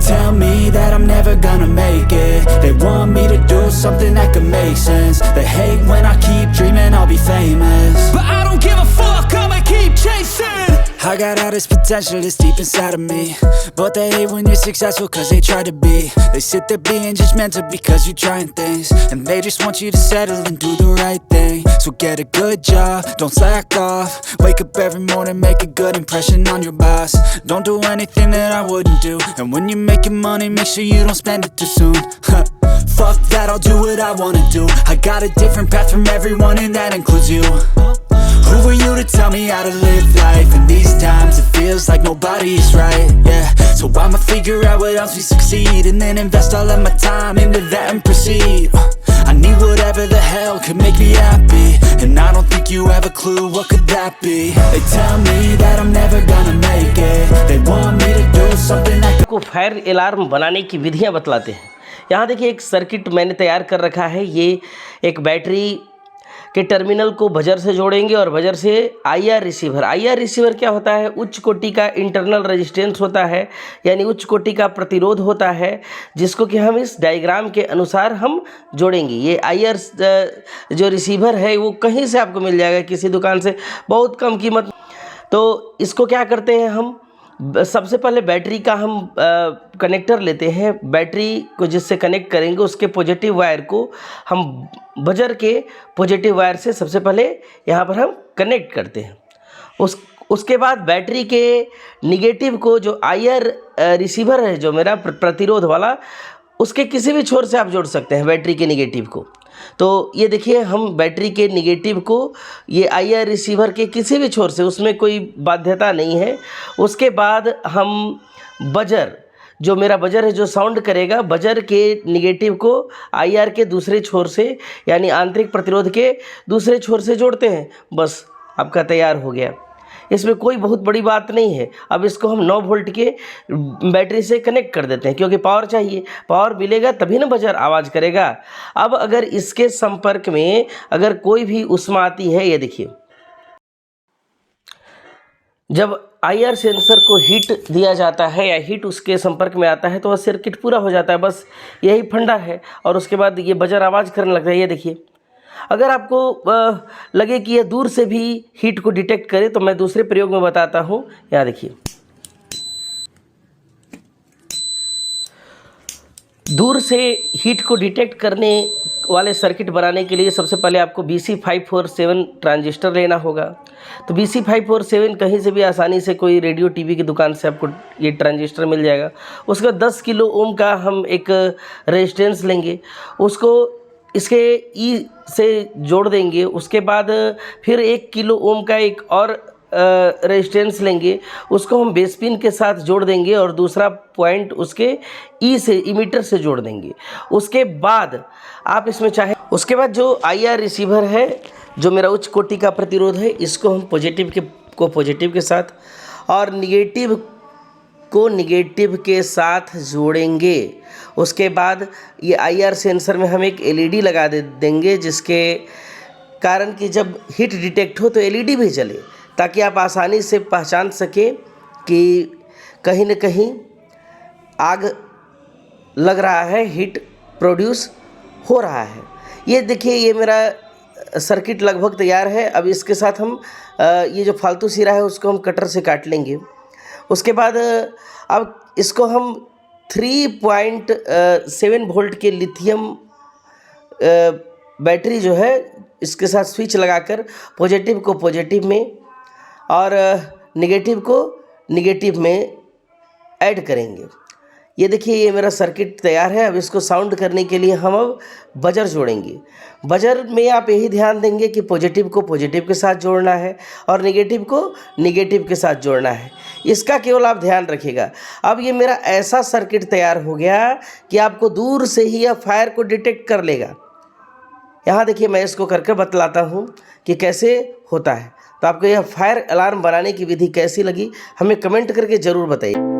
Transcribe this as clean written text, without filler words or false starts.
tell me that I'm never gonna make it. They want me to do something that could make sense. They hate when I keep dreaming I'll be famous, but I don't give a fuck, I'ma keep chasing. I got all this potential that's deep inside of me, but they hate when you're successful cause they try to be. They sit there being judgmental because you're trying things, and they just want you to settle and do the right thing. So get a good job, don't slack off. Wake up every morning, make a good impression on your boss. Don't do anything that I wouldn't do, and when you're making money, make sure you don't spend it too soon. Fuck that, I'll do what I wanna do. I got a different path from everyone, and that includes you. Who are you to tell me how to live life? In these times it feels like nobody is right, yeah. So I'ma figure out what else we succeed, and then invest all of my time into that and proceed. I need whatever the hell could make me happy, and I don't think you have a clue what could that be. They tell me that I'm never gonna make it. They want me to do something that को fire alarm बनाने की विधियां बतलाते हैं। यहाँ देखिए एक circuit मैंने तैयार कर रखा है। ये एक बैटरी के टर्मिनल को बजर से जोड़ेंगे और बजर से आईआर रिसीवर। आईआर रिसीवर क्या होता है? उच्च कोटि का इंटरनल रेजिस्टेंस होता है, यानी उच्च कोटि का प्रतिरोध होता है, जिसको कि हम इस डायग्राम के अनुसार हम जोड़ेंगे। ये आईआर जो रिसीवर है वो कहीं से आपको मिल जाएगा, किसी दुकान से, बहुत कम कीमत। तो इसको क्या करते हैं हम, सबसे पहले बैटरी का हम कनेक्टर लेते हैं। बैटरी को जिससे कनेक्ट करेंगे उसके पॉजिटिव वायर को हम बजर के पॉजिटिव वायर से सबसे पहले यहाँ पर हम कनेक्ट करते हैं। उसके बाद बैटरी के निगेटिव को, जो आईआर रिसीवर है जो मेरा प्रतिरोध वाला, उसके किसी भी छोर से आप जोड़ सकते हैं बैटरी के निगेटिव को। तो ये देखिए हम बैटरी के निगेटिव को ये आईआर रिसीवर के किसी भी छोर से, उसमें कोई बाध्यता नहीं है। उसके बाद हम बजर, जो मेरा बजर है जो साउंड करेगा, बजर के निगेटिव को आईआर के दूसरे छोर से, यानी आंतरिक प्रतिरोध के दूसरे छोर से जोड़ते हैं। बस आपका तैयार हो गया। इसमें कोई बहुत बड़ी बात नहीं है। अब इसको हम 9 वोल्ट के बैटरी से कनेक्ट कर देते हैं, क्योंकि पावर चाहिए, पावर मिलेगा तभी ना बजर आवाज़ करेगा। अब अगर इसके संपर्क में अगर कोई भी ऊष्मा आती है, ये देखिए, जब आईआर सेंसर को हीट दिया जाता है या हीट उसके संपर्क में आता है तो वह सर्किट पूरा हो जाता है। बस यही फंडा है, और उसके बाद ये बजर आवाज़ करने लगता है। ये देखिए, अगर आपको लगे कि यह दूर से भी हीट को डिटेक्ट करे तो मैं दूसरे प्रयोग में बताता हूँ। यहाँ देखिए, दूर से हीट को डिटेक्ट करने वाले सर्किट बनाने के लिए सबसे पहले आपको BC547 ट्रांजिस्टर लेना होगा। तो BC547 कहीं से भी आसानी से, कोई रेडियो टीवी की दुकान से आपको ये ट्रांजिस्टर मिल जाएगा। उसका 10 किलो ओम का हम एक रेजिस्टेंस लेंगे, उसको इसके ई से जोड़ देंगे। उसके बाद फिर 1 किलो ओम का एक और रेजिस्टेंस लेंगे, उसको हम बेस पिन के साथ जोड़ देंगे और दूसरा पॉइंट उसके ई से, इमीटर से जोड़ देंगे। उसके बाद आप इसमें चाहे, उसके बाद जो आईआर रिसीवर है जो मेरा उच्च कोटि का प्रतिरोध है, इसको हम पॉजिटिव के साथ और निगेटिव को निगेटिव के साथ जोड़ेंगे। उसके बाद ये आईआर सेंसर में हम एक एलईडी लगा देंगे, जिसके कारण कि जब हीट डिटेक्ट हो तो एलईडी भी जले, ताकि आप आसानी से पहचान सकें कि कहीं न कहीं आग लग रहा है, हीट प्रोड्यूस हो रहा है। ये देखिए, ये मेरा सर्किट लगभग तैयार है। अब इसके साथ हम ये जो फालतू सिरा है उसको हम कटर से काट लेंगे। उसके बाद अब इसको हम 3.7 वोल्ट के लिथियम बैटरी जो है, इसके साथ स्विच लगाकर पॉजिटिव को पॉजिटिव में और नेगेटिव को नेगेटिव में ऐड करेंगे। ये देखिए, ये मेरा सर्किट तैयार है। अब इसको साउंड करने के लिए हम अब बजर जोड़ेंगे। बजर में आप यही ध्यान देंगे कि पॉजिटिव को पॉजिटिव के साथ जोड़ना है और नेगेटिव को नेगेटिव के साथ जोड़ना है। इसका केवल आप ध्यान रखिएगा। अब ये मेरा ऐसा सर्किट तैयार हो गया कि आपको दूर से ही यह फायर को डिटेक्ट कर लेगा। यहाँ देखिए, मैं इसको करके बतलाता हूँ कि कैसे होता है। तो आपको यह फायर अलार्म बनाने की विधि कैसी लगी, हमें कमेंट करके ज़रूर बताइए।